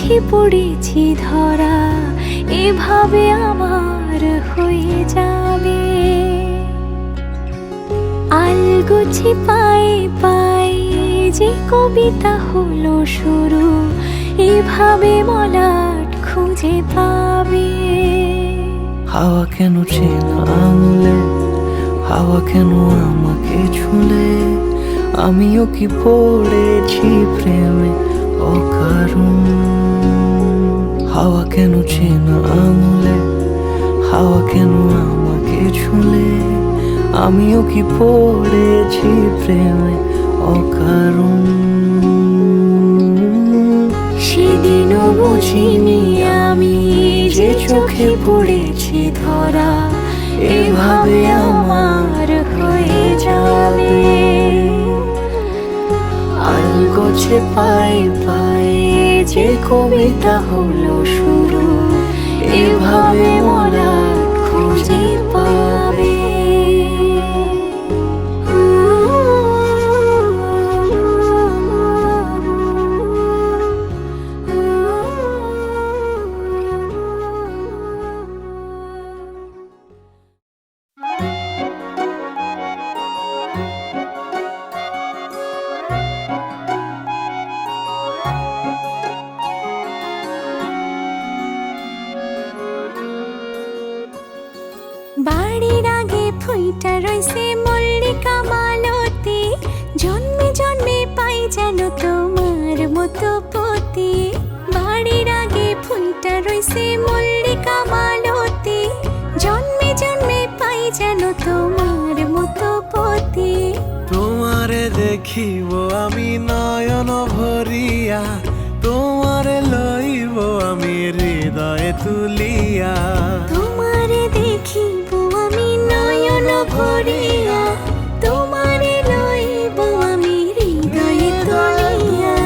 চোখে পড়েছি ধরা, এভাবে আমার হয়ে যাবে। আলগোছে পায়ে পায়ে যে কবিতা হলো শুরু, এভাবে মলাট খুঁজে পাবে। হাওয়া কেন চেনা আঙুলে, হাওয়া কেন আমাকে ছুলে, আমিও কি পড়েছি প্রেমে অকারণ। হাওয়া কেন চেনা আঙুলে, হাওয়া কেন আমাকে ছুলে, আমিও কি পড়েছি প্রেমে অকারণ। সেদিনও বুঝিনি আমি যে চোখে পড়েছি ধরা, এভাবে আমার হয়ে যাবে। আলগোছে পায়ে পায়ে যে কবিতা হলো শুরু, এভাবে মলাট খুঁজে পাবে। বাড়ির আগে ফুইটা রইছে মল্লিকা মালতী, জন্মে জন্মে পাই যেন তোমার মতো পতি। বাড়ির আগে ফুইটা রইছে মল্লিকা মালতী, জন্মে জন্মে পাই যেন তোমার মতো পতি। তোমারে দেখিব আমি নয়ন ভরিয়া, তোমারে লইব আমি হৃদয়ে তুলিয়া। তোমারে দেখিব আমি নয়ন ভরিয়া, তোমারে লইব আমি হৃদয়ে তুলিয়া।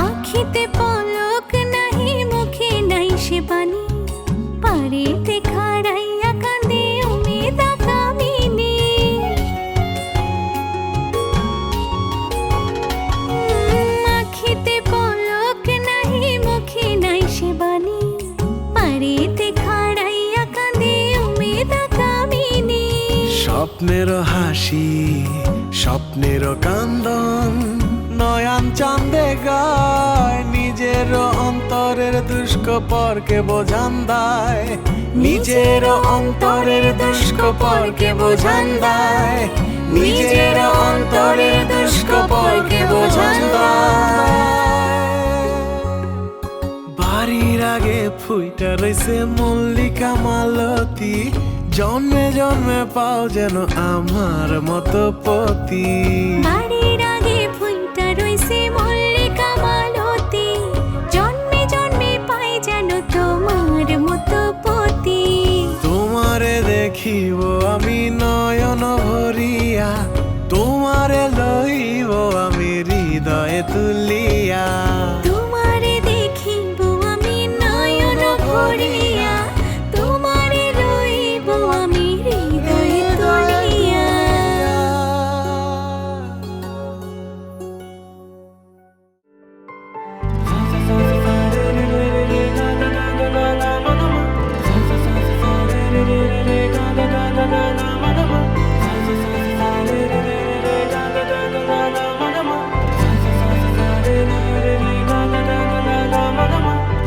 আখিতে পলক নাহি, মুখে নাই সে বাণী, পারেতে খাড়াইয়া কাঁদে উমেদা কামিনী। আখিতে পলক নাহি, মুখে নাই সে বাণী, পারেতে খাড়াইয়া কাঁদে উমেদা কামিনী। স্বপ্নের হাসি, স্বপ্নের কান্দন, নয়ন চাঁদে গায় নিজের অন্তরের দুষ্কপরকে বোঝান দেয়। নিজের অন্তরের দুষ্কপরকে বোঝান দেয়, নিজের অন্তরের দুষ্কপরকে বোঝান দেয়। বাড়ির আগে ফুইটা রইছে মল্লিকা মালতী, জন্মে জন্মে পাও যেন আমার মতো পতি। বাড়ির আগে ফুইটা রইছে মল্লিকা মালতী, জন্মে জন্মে পাই যেন তোমার মতো পতি। তোমারে দেখিব আমি নয়ন ভরিয়া, তোমারে লইব আমি হৃদয়ে তুলিয়া। তোমারে দেখিব আমি নয়ন ভরিয়া, তোমারে লইব আমি হৃদয়ে তুলিয়া।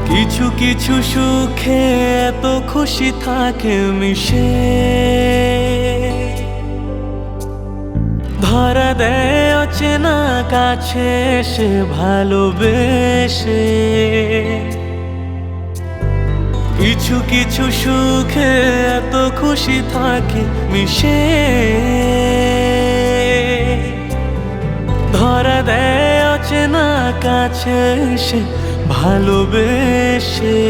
কিছু কিছু সুখে এত খুশি থাকে মিশে, ধরা দেয় অচেনা কাছে সে ভালোবেসে। কিছু কিছু সুখে এত খুশি থাকে মিশে, ধরা দেয় অচেনা কাছে সে ভালোবেসে।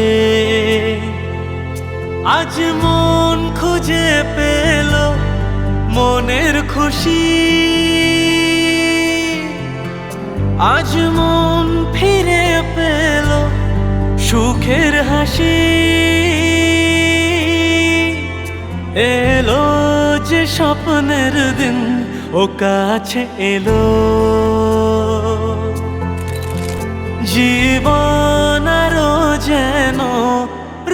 আজ মন খুঁজে পেল মনের খুশি, আজ মন ফিরে পেল সুখের হাসি, এলো যে স্বপ্নের দিন ও কাছে এলো। জীবন আরো যেন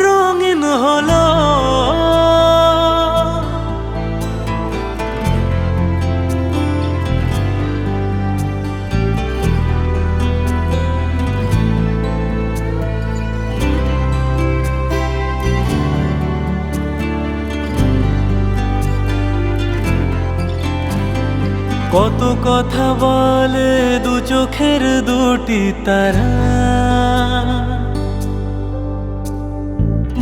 রঙিন হলো। কত কথা বলে দু চোখের দুটি তারা,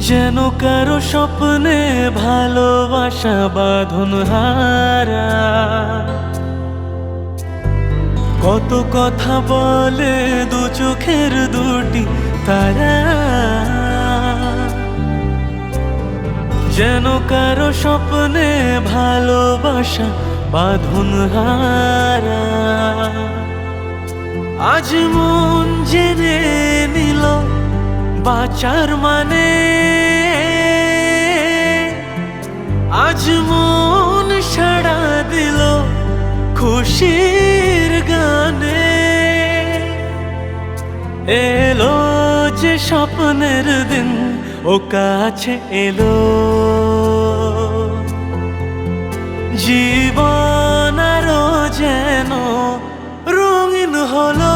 যেন কারো স্বপ্নে ভালোবাসা বাঁধন হারা। কত কথা বলে দু চোখের দুটি তারা, যেন কারো স্বপ্নে ভালোবাসা বাঁধন হারা। আজ মন জেনে নিল বাঁচার মানে, আজ মন সাড়া দিল খুশির গানে। এলো যে স্বপ্নের দিন ও কাছে এলো। জীবন আরো যেন রঙিন হলো।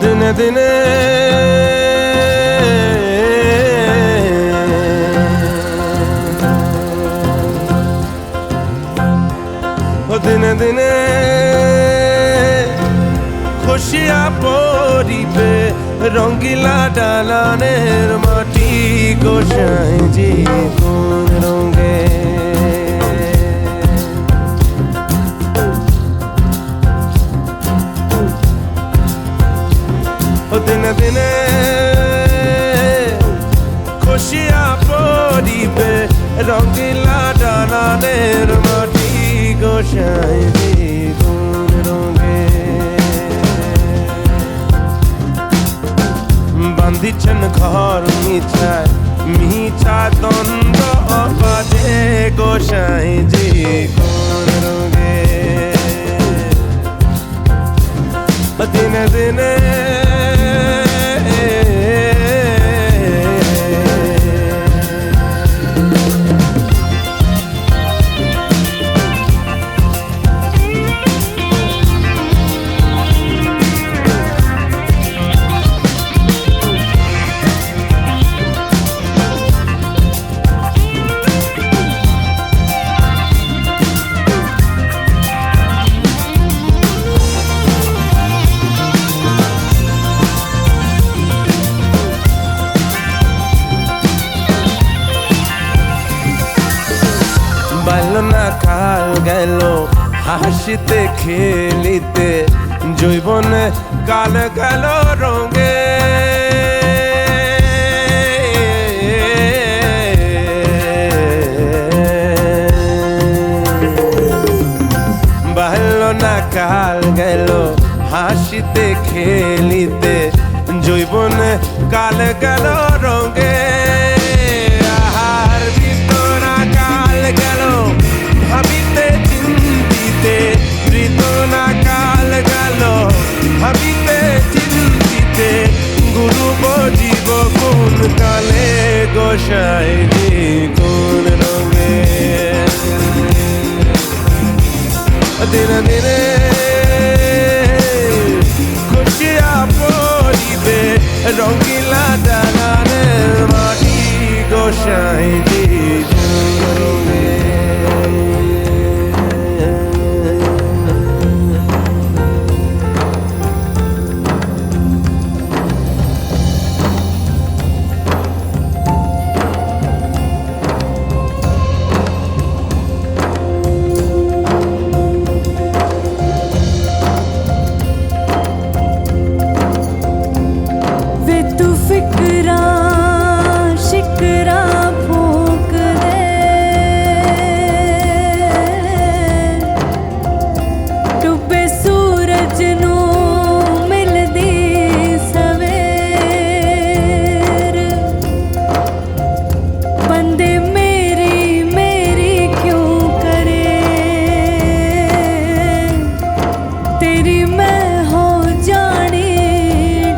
দিনে দিনে দিনে দিনে খুশিয়া পরিবে রঙ্গিলা ডালানের মাটি গোসাই জি কোন রঙে। দিনে দিনে খুশিয়া পরিবে রঙ্গিলা ডালানের মাটি গোসাই দ্বিগুণ রঙে। বান্ধিছেন ঘর মিছায় মিছা দ্বন্দ্ব বাজে গোসাই দ্বিগুণ রঙে। দিনে দিনে না কাল গেল হাসিতে খেলিতে, জৈবনে কাল গেল রঙে। গেল রঙে আহার বিতনা কাল গেল ভাবিতে চিন্তিতে ঋতনা কাল গেল ভাবিতে চিন্তিতে গুরু বজিব কোন কালে গোসাই কোন রঙে দিনে দিনে খুশিয়া পড়িবে রঙিলা দালানের মাটি গোসাই রঙে वे तू फिकरा शिकरा फूक दे डुबे सूरज नू मिलदी सवेर बंदे मेरी मेरी क्यों करे तेरी मैं हो जानी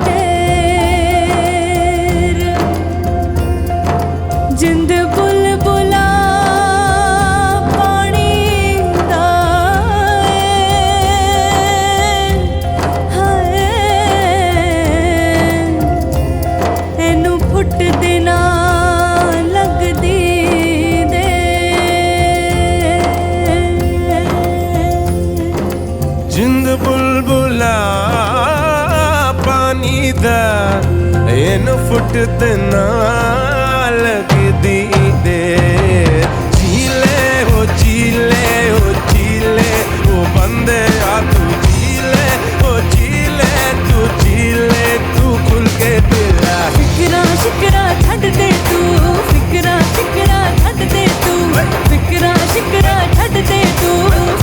ढेर जिंद बुलबुला पानी दा हाय एनू फुट देना लगदी दे जिंद बुलबुला पानी दा ਇਹਨੂੰ ਫੁੱਟ ਨਾ ਲੱਗਦੀ ਦੇ ਜੀਲੇ ਹੋ ਜੀਲੇ ਹੋ ਜੀਲੇ ਉਹ ਬੰਦੇ ਆ ਤੂੰ ਜੀਲੇ ਹੋ ਜੀਲੇ ਤੂੰ ਖੁੱਲ ਕੇ ਦਿਲਾ फिकरा शिकरा छड़ दे तू फिकरा शिकरा छड़ दे तू फिकरा शिकरा छड़ दे तू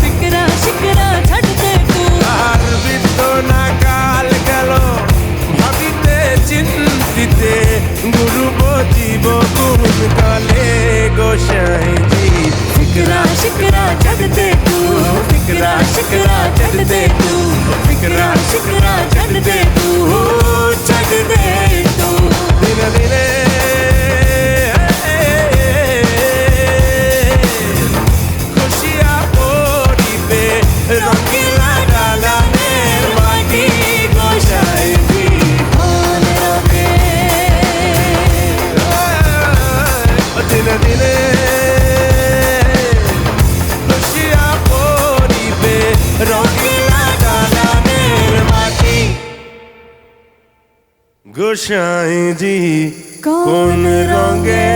फिकरा शिकरा छड़ दे तू আর বিতনা কাল গেল ভাবিতে চিন্তিতে গুরু বজিব কোন কালে গোসাই फिकरा शिकरा छड़ दे तू फिकरा शिकरा छड़ दे तू फिकरा शिकरा छड़ दे तू छड़ दे तू দিনে দিনে খুশিয়া পড়িবে রঙিলা ডালানের মাটি গোসাই कौन रंगे দিনে দিনে খুশিয়া পড়িবে রঙিলা ডালানের মাটি গোসাই কোন রঙে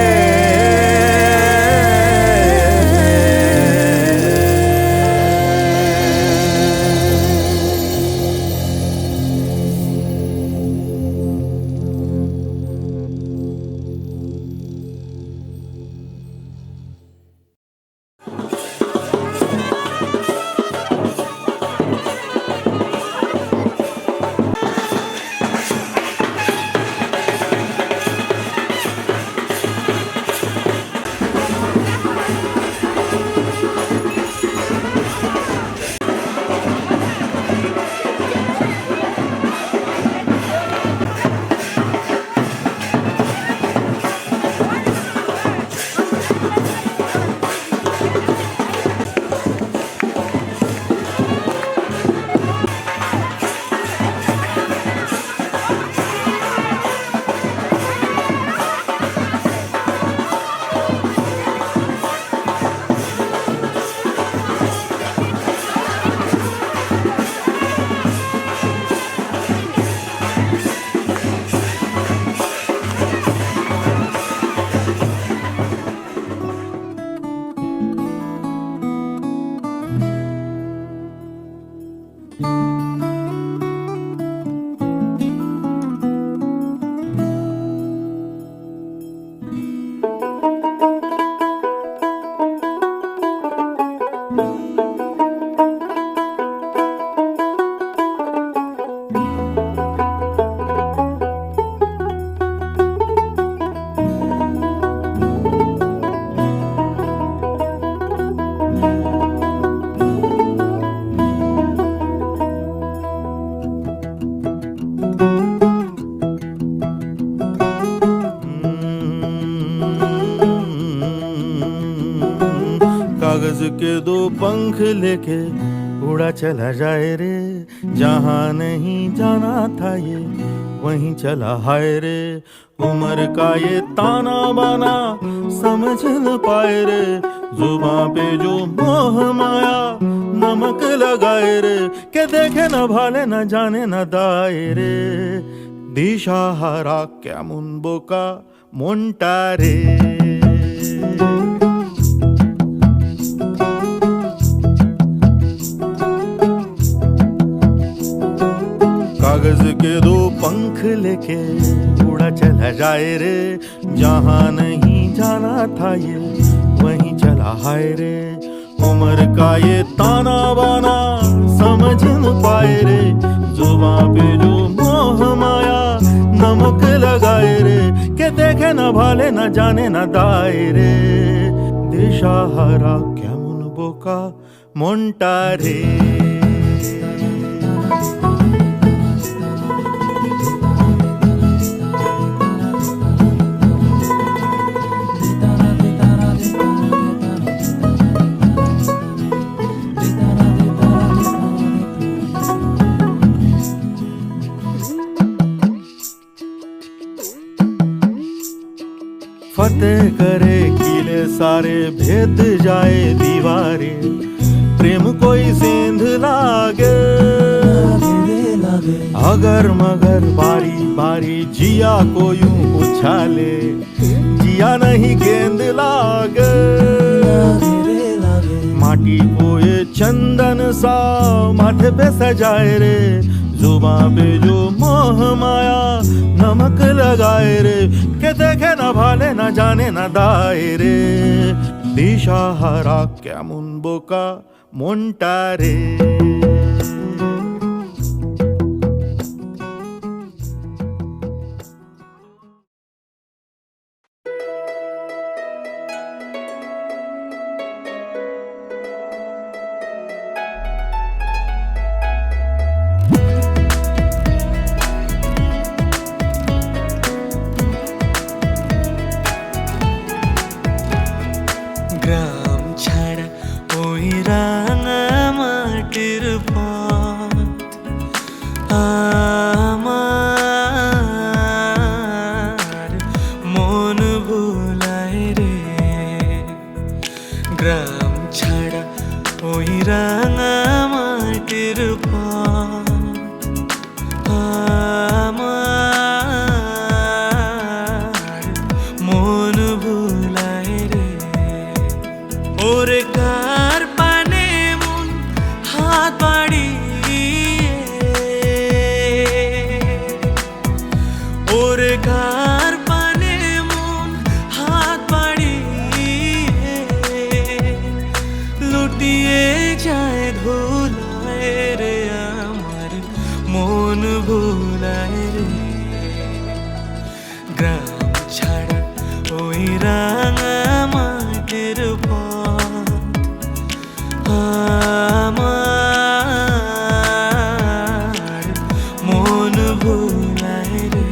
कागज के दो पंख लेके उड़ा चला जाए रे, जहाँ नहीं जाना था ये वहीं चला हाय रे। उम्र का ये ताना बाना समझ न पाए रे, जुबां पे जो मोह माया नमक लगाए रे, के देखे न भाले न जाने न दाए रे। দিশাহারা কেমন বোকা মনটা রে। कागज के दो पंख लेके उड़ा चला जाए रे, जहाँ नहीं जाना था ये वहीं चला हाय रे। उम्र का ये ताना बाना समझ न पाए रे, जुबां पे जो मोह माया नमक लगाए रे, के देखे न भाले न जाने न दाए रे। দিশাহারা কেমন বোকা মনটা রে। फतेह करे किले सारे, भेद जाए दीवारें, प्रेम कोई सेंध लागे अगर मगर बारी बारी जिया को यूं उछाले, जिया नहीं गेंद लागे। माटी को ये चंदन सा माथे पे सजाए रे, जुबां पे जो मोह माया नमक लगाए रे, के देखे न भाले न जाने न दाए रे। দিশাহারা কেমন বোকা মনটা রে। গ্রাম ছাড়া ওই রাঙা মাটির পথ আমার মন ভুলায় রে। গ্রাম ছাড়া ওই রাঙা মাটির পথ আমার মন ভুলায় রে। ওরে কার পানে মন হাত বাড়িয়ে, ওরে কার পানে মন হাত বাড়িয়ে, লুটিয়ে যায় ধুলায় রে আমার মন ভুলায় রে। গ্রাম ছাড়া ওই রাঙা মাটির পথ আমার মন ভুলায় রে।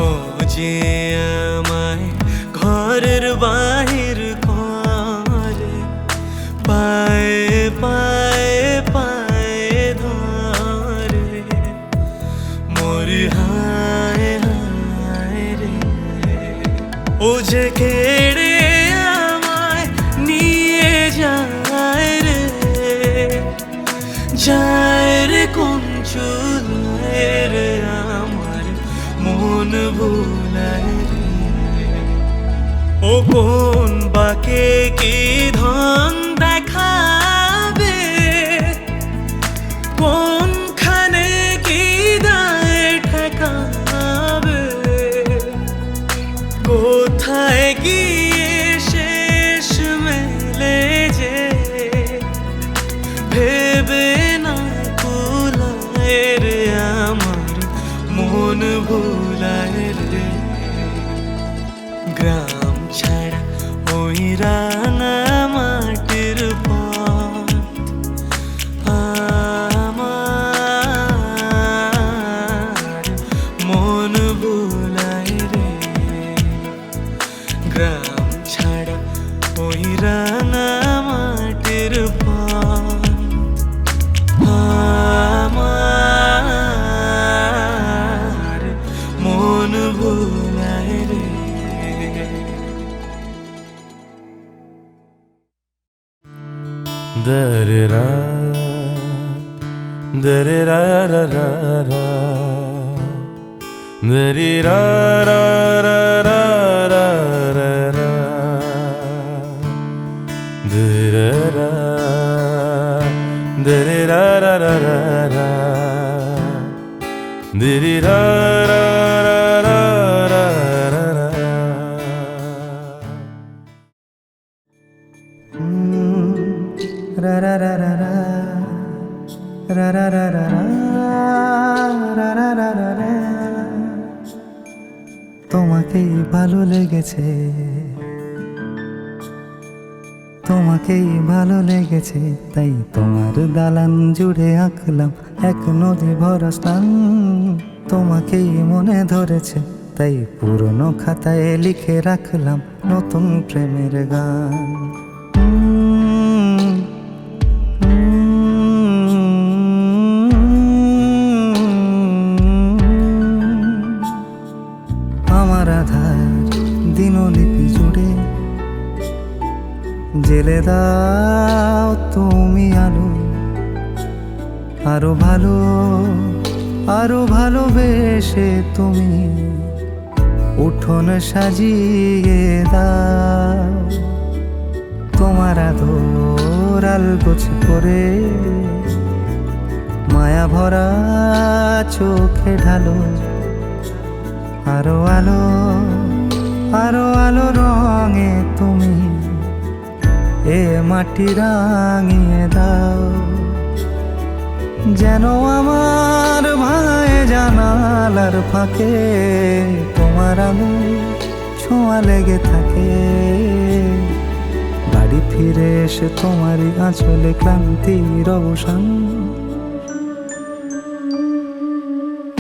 ও যে আমায় ঘরের বাহির করে, পায়ে পায়ে পায়ে ধরে, মরি হায় হায় রে। ও যে কেড়ে আমায় নিয়ে যায় রে, যায় রে কোন চুলায় রে আমার মন ভুলায় রে। ও কোন বাকে কি ধন দেখাবে, কোনখানে কি দায় ঠেকাবে, কোথায় গিয়ে শেষ মেলে যে ছাড়া ওই রাঙা মাটির পথ আমার মন ভুলায় রে। গ্রাম ছাড়া ওই রাঙা মাটির পথ আমার মন ভুলায় রে। দরেরা দরেরা রা রা রা দরেরা রা রা রা রা রা রা দরেরা দরেরা রা রা রা রা দরেরা রা রা রা রা রা রা। রা রা রা রা রা রা রা রা রা রা রা রা রা রা। তোমাকেই ভালো লেগেছে, তোমাকেই ভালো লেগেছে, তাই তোমার দালান জুড়ে আঁকলাম এক নদী ভরা স্থান। তোমাকেই মনে ধরেছে, তাই পুরনো খাতায় লিখে রাখলাম নতুন প্রেমের গান। আমার আধার দিনলিপি জুড়ে জেলে দাও তুমি আলো, আরো ভালো আরো ভালোবেসে তুমি উঠোন সাজিয়ে দাও। তোমার আদর আলগোছ করে মায়া ভরা চোখে ঢালো, আরো আলো আরো আলো রঙে তুমি এ মাটি রাঙিয়ে দাও। যেন আমার ভাই জানালার ফাঁকে তোমার আলো ছোঁয়া লেগে থাকে। বাড়ি ফিরে এসে তোমারই আঁচলে ক্লান্তির অবসান।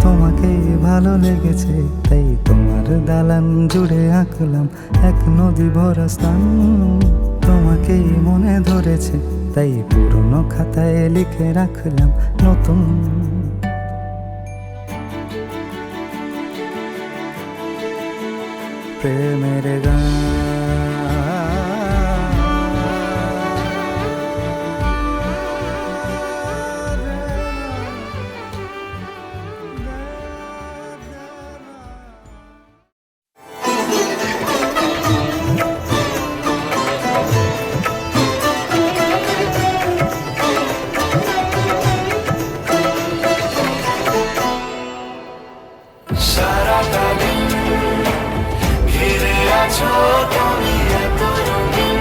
তোমাকেই ভালো লেগেছে, তাই তোমার দালান জুড়ে আঁকলাম এক নদী ভরা স্থান। তোমাকেই মনে ধরেছে, তাই পুরনো খাতায় লিখে রাখলাম নতুন প্রেমের গান। সারাটা দিন ঘিরে আছো তুমি এত রঙিন,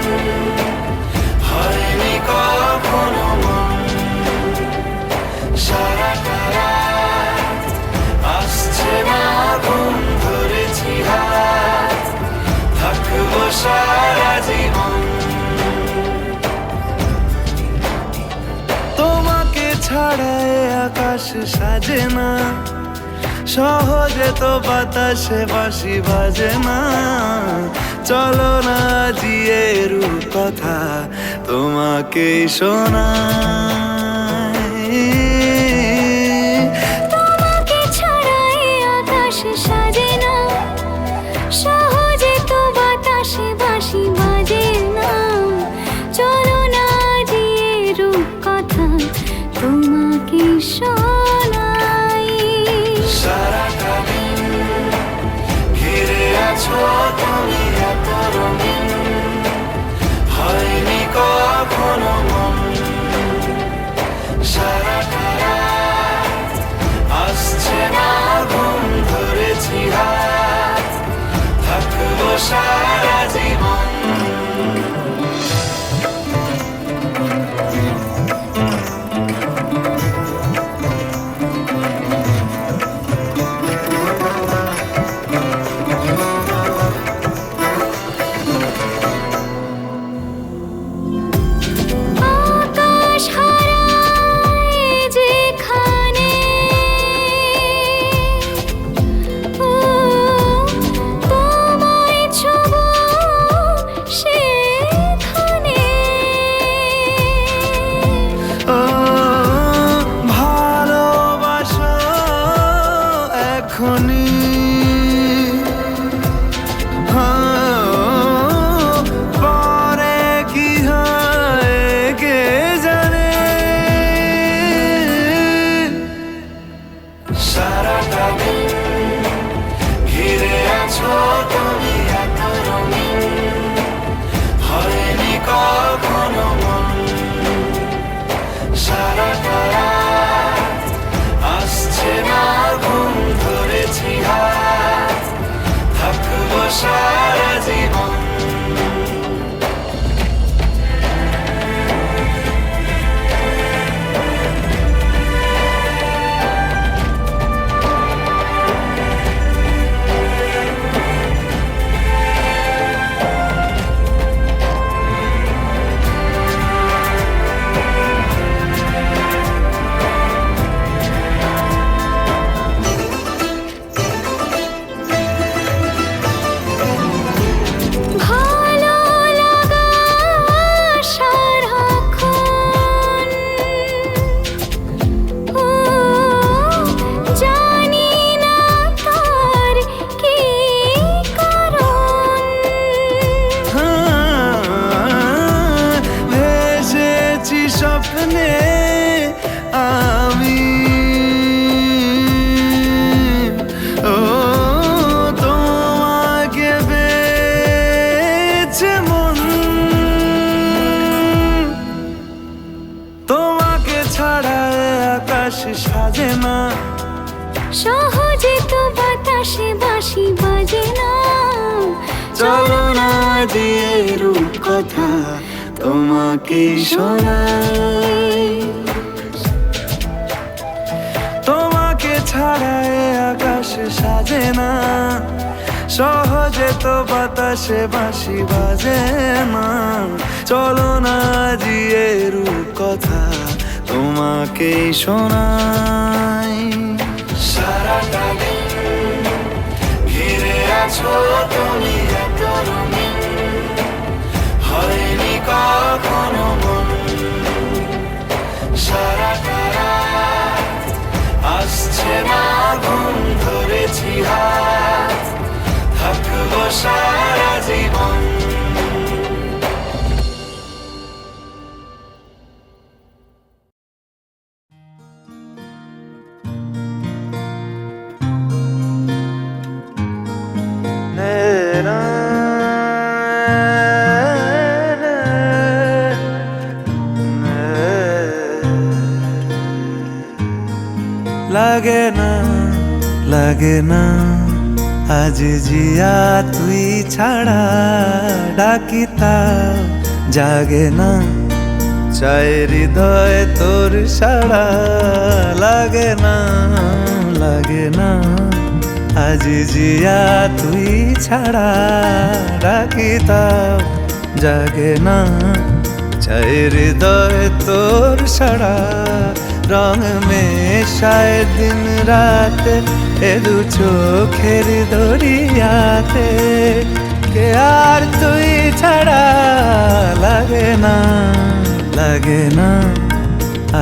হয়নি কখনো মন। সারাটা রাত আসছে না ঘুম, ধরেছি হাত থাকবো সারা জীবন। তোমাকে ছাড়া এ আকাশ সাজে না, সহজে তো বাতাসে বাঁশি বাজে না। চলো না জিয়ে রূপ কথা তোমাকে শোনাই। তোমাকে ছাড়া এই আকাশ সাজে না, সহজে তো বাতাসে বাঁশি বাজে না। চলো না জিয়ে রূপ কথা তোমাকে শোনাই। সারাটা দিন ঘিরে আছো তুমি এত রঙিন, হয়নি কখনো মন। কারণে আমি ও তোমাকে পেয়েছে মন, তোমাকে ছাড়া এ আকাশ সাজে না, সহজে তো বাতাসে বাঁশি বাজে না। চলো না দিয়ে রূপকথা তোমাকে শোনাই। তোমাকে ছাড়া এ আকাশ সাজে না, সহজে তো বাতাসে বাঁশি বাজে না। চলো না দিয়ে রূপকথা তোমাকে শোনাই। সারাটা দিন ঘিরে আছো তুমি এত রঙিন, হয়নি কখনো মন। সারাটা রাত আসছে না ঘুম, ধরেছি হাত, থাকবো সারা জীবন। লাগে না লাগে না আজ জিয়া তুই ছাড়া, ডাকি তাও জাগে না, চাই হৃদয় তোর সাড়া। লাগে না লাগে না আজ জিয়া তুই ছাড়া, ডাকি তাও জাগে না, চাই হৃদয় তোর সাড়া। রং মেশায় দিন রাত এ দু চোখের দরিয়াতে, কে আর তুই ছাড়া। লাগে না লাগে না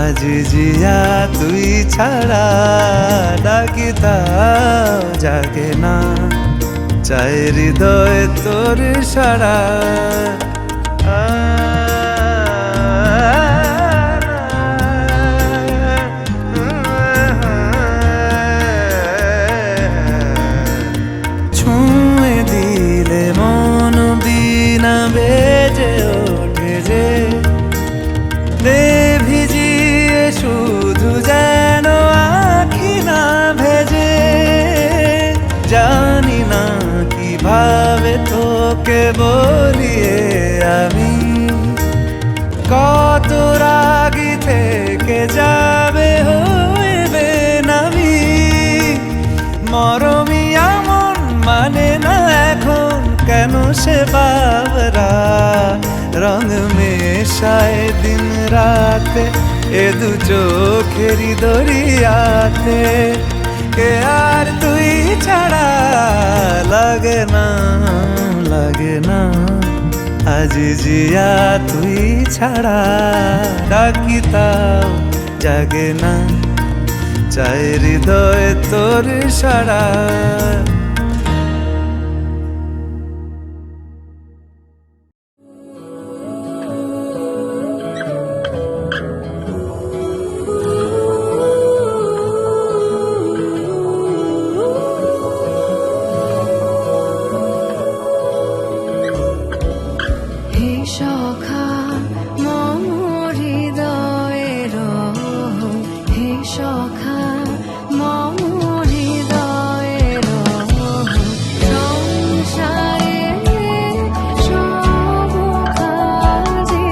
আজ জিয়া তুই ছাড়া, ডাকি তাও জাগে না, চাই হৃদয় তোর সাড়া। ছুঁয়ে দিলে মন বিনা বেজে ওঠে যে, দে ভিজিয়ে শুধু যেন আখি না ভেজে। জানি না কিভাবে তোকে বলিয়ে আমি, কত রাগি থেকে যাবে হইবে নামি। মরমিয়া মন মানে না এখন কেন সে বাবরা, রং মেশায় দিন রাতে এ দু চোখেরি দরিয়াতে, কে আর তুই ছাড়া। লাগে না লাগে না আজ জিয়া তুই ছাড়া, ডাকি তাও জাগে না, চাই হৃদয় তোর সাড়া। হে সখা মম হৃদয়ের, হে সখা মম হৃদয়ের, সংসারে সব কাজে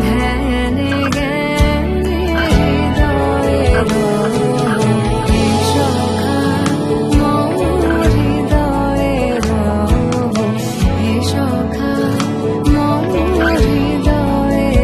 ধ্যানে জ্ঞানে হৃদয়ের, হে সখা মম হৃদয়ের, হে সখা মম হৃদয়ের।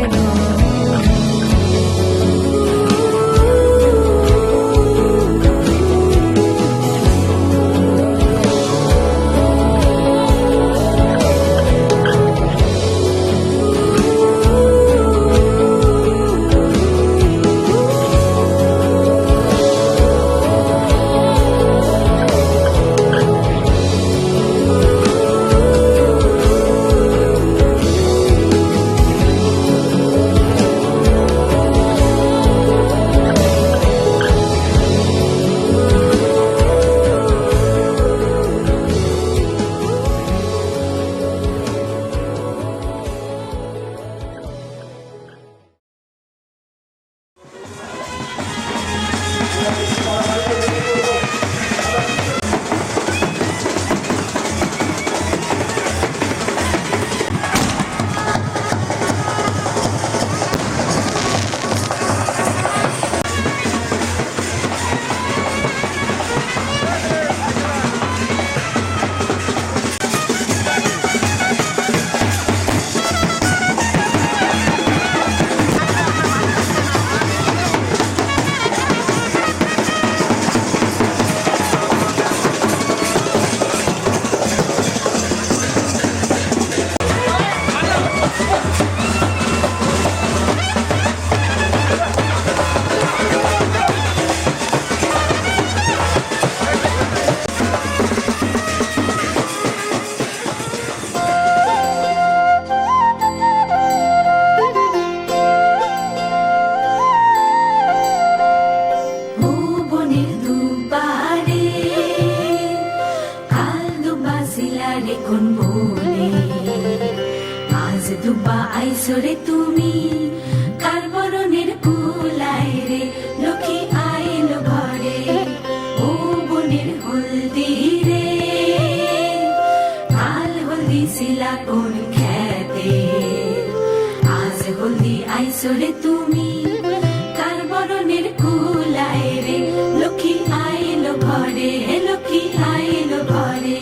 আজ দুবা আইসরে তুমি কার বরণের কুলায় রে লক্ষ্মী আইলো ঘরে ও বনের হলদি রে কাল হলদি শিলা কোন খেতে আজ হলদি আইসরে তুমি কার বরণের কুলায় রে লক্ষ্মী আইলো ঘরে লক্ষ্মী আইলো ঘরে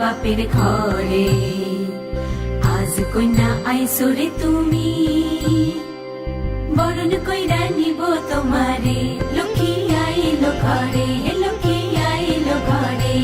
বাপের ঘরে আজ কন্যা আইসরে তুমি বরণ কইরা নিব তোমারে লক্ষ্মী আইলো ঘরে লক্ষ্মী আইলো ঘরে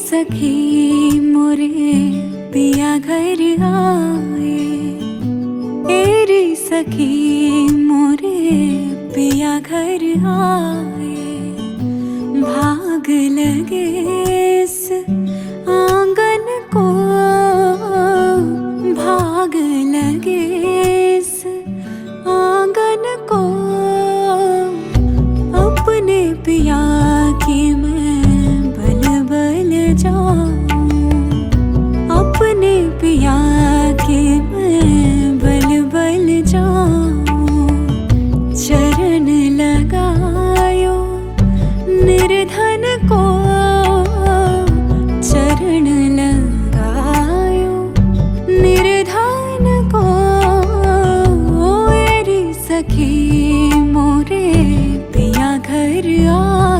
सखी मोरे पिया घर आए एरी सखी मोरे पिया घर आए भाग लगे इस आंगन को भाग लगे इस आंगन को अपने पिया की अपने पिया के मैं बल बल जाऊं चरण लगायो निर्धन को चरण लगायो निर्धन को एरी सखी मोरे पिया घर आए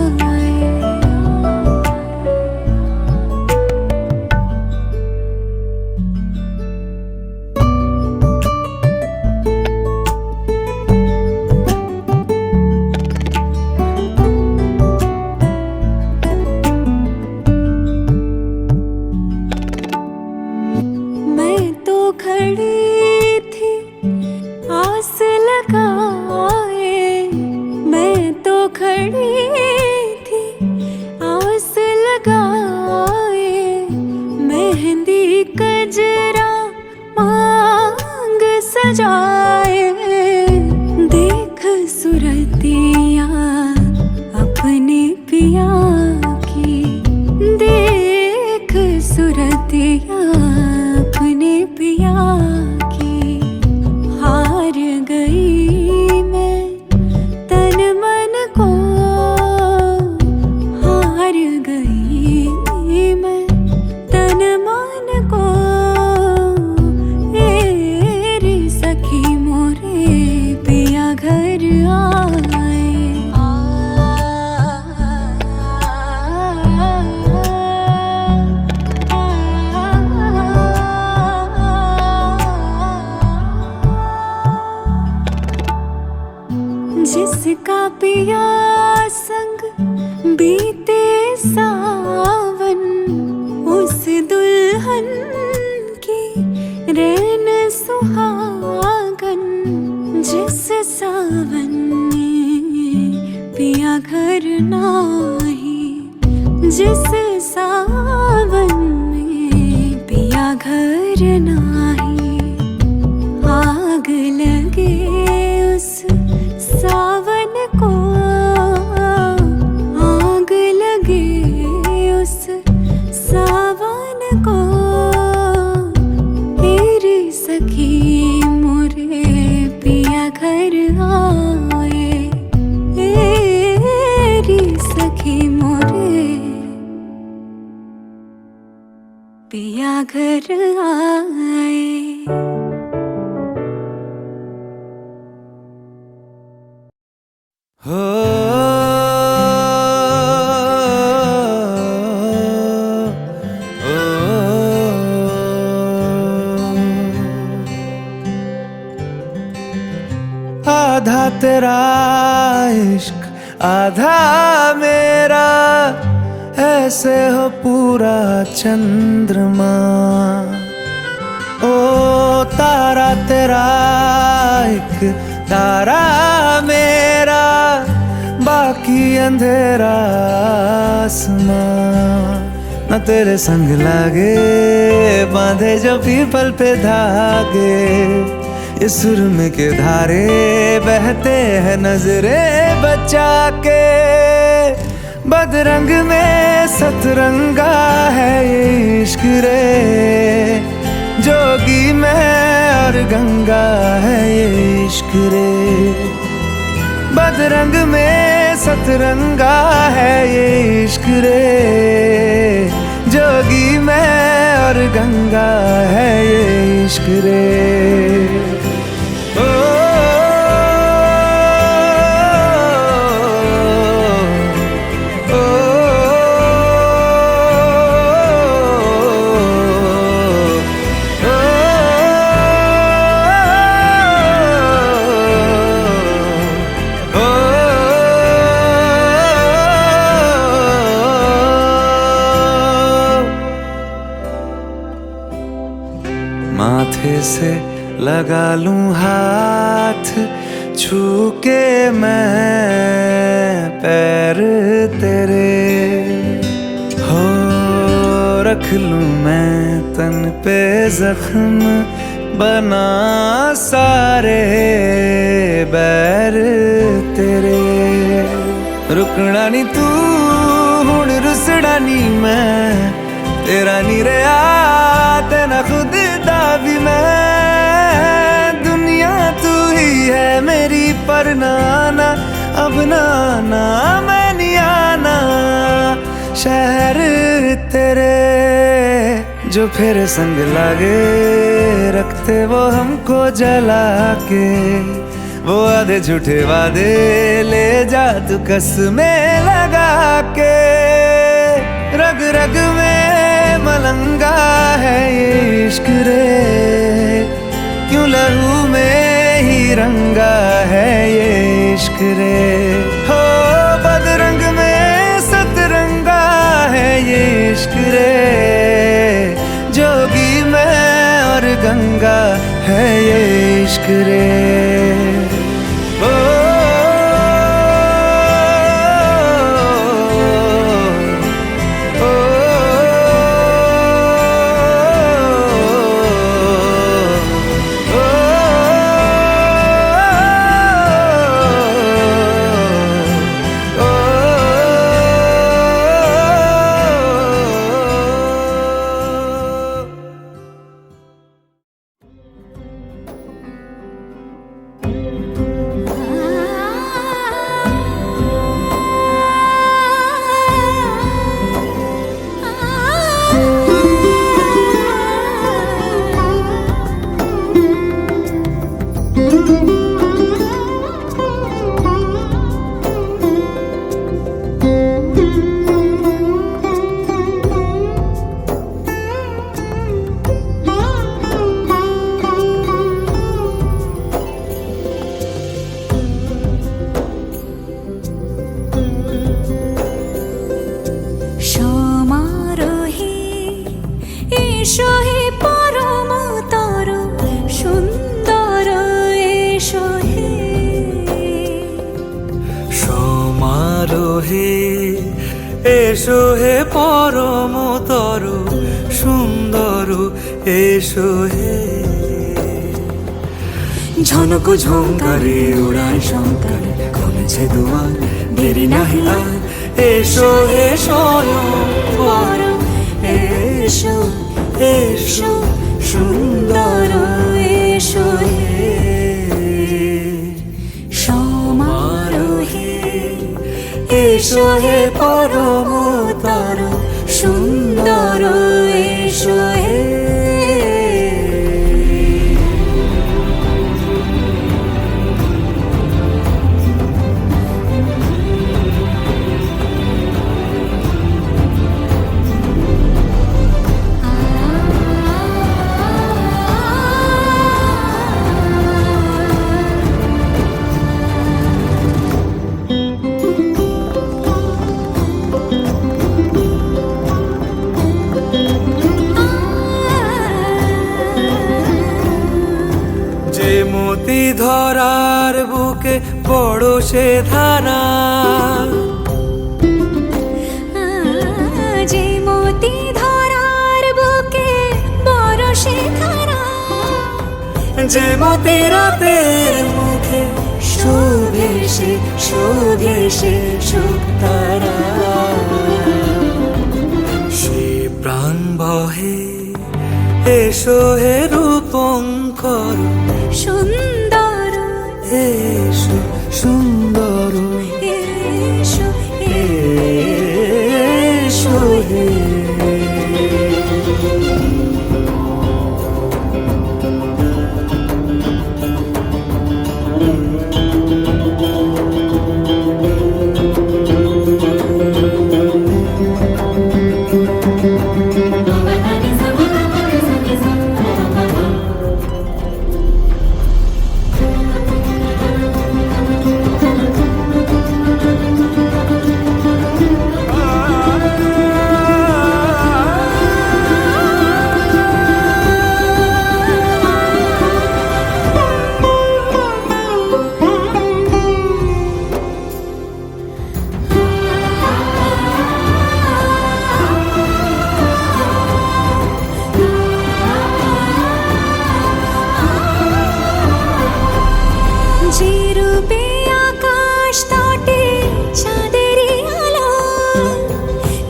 सजाए देख सुरतिया अपने पिया की देख सुरतिया अपने पिया की हार गई मैं तन मन को हार गई मैं तन मन को घर आए जिसका पिया संग बीते सावन उस दुल्हन की रैन सुहागन जिस सावन में पिया घर नाही जिस सावन में पिया घर फिर नाही आग लगे उस सावन को, आग लगे उस सावन को। तेरी सखी मोरे पिया घर आए, तेरी सखी मोरे पिया घर आए। हो आधा तेरा इश्क आधा मेरा, ऐसे हो पूरा चंद्रमा। ओ तारा तेरा एक तारा मेरा, बाकी अंधेरा आसमां। न तेरे संग लागे बांधे जो पीपल पे धागे, ये सुरमे के धारे बहते हैं नजरे बचा के। बदरंग में सतरंगा है ये इश्क रे, जोगी में और गंगा है ये इश्क रे। बदरंग में सतरंगा है ये इश्क रे, जोगी में और गंगा है ये इश्क रे। माथे से लगा लूं हाथ, छू के मैं पैर तेरे। हो रख लूं मैं तन पे जख्म, बना सारे बैर तेरे। रुकना नी तू हुण रुसड़ा नी मैं, तेरा नी रहा तेना खुद दा भी मैं। दुनिया तू ही है मेरी पर नाना, अब नाना मैं नहीं आना। शहर तेरे जो फिर संग लागे, रखते वो हमको जला के। वो आधे झूठे वादे ले जा तू कसमें लगा के। रग रग में मलंगा है ये इश्क रे, क्यों लहू में ही रंगा है ये इश्क रे। हो बदरंग में सतरंगा है ये इश्क रे, जोगी में और गंगा है ये इश्क रे। এসো হে পরমতর সুন্দর এসো হে ঝনক ঝঙ্কারে উড়ায় শঙ্কারে খুলেছে দুয়ার দেরি নাহি আর এসো হে স্বয়ংবর এসো এসো সুন্দর এসো হে সমারোহে এসো হে পরমতর সুন্দর এসো হে মতি ধরার বুকে বড় সে ধারা যে মতি ধরার বুকে বড় সে ধারা যে মতি রাতের মুখে শোভে সে সুতারা সে প্রাণ বহে এসো হে রূপঙ্কর সুন্দর এসো সুন্দর এসো এসো হে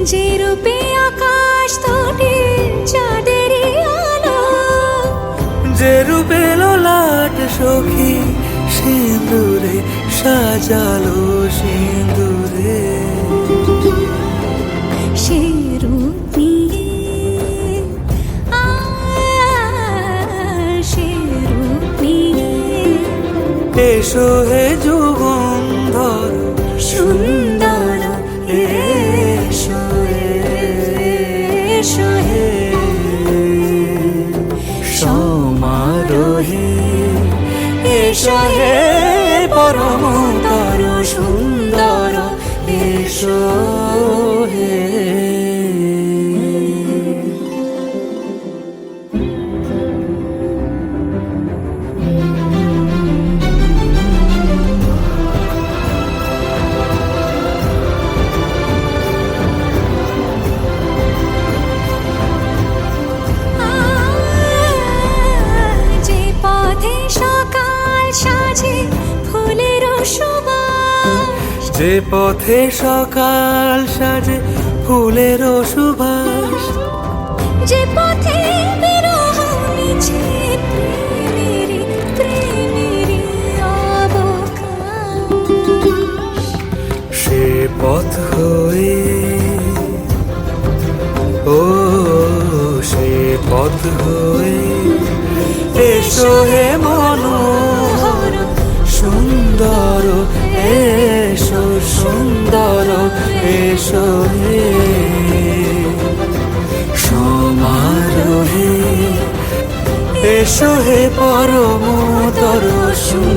যে রূপে আকাশ তটে চাঁদেরই আলো যে রূপে লোলাট সখী সিঁদুরে সাজালো সিঁদুরে সে রূপ নিয়ে সে রূপ নিয়ে এসো হে যুগন্ধর সুন্দর এসো এসো হে সমারোহে এসো হে পরমতর সুন্দর এসো হে যে পথে সকাল সাজে ফুলের সুবাস যে পথে সকাল সাজে ফুলের সুবাস যে পথে বিরহ মিছে প্রেমেরই অবকাশ সে পথ হয়ে ও সে পথ হয়ে এসো হে মনোহর সুন্দর এসো সুন্দর এসো হে সমারোহে এসো হে পরমতর সুন্দর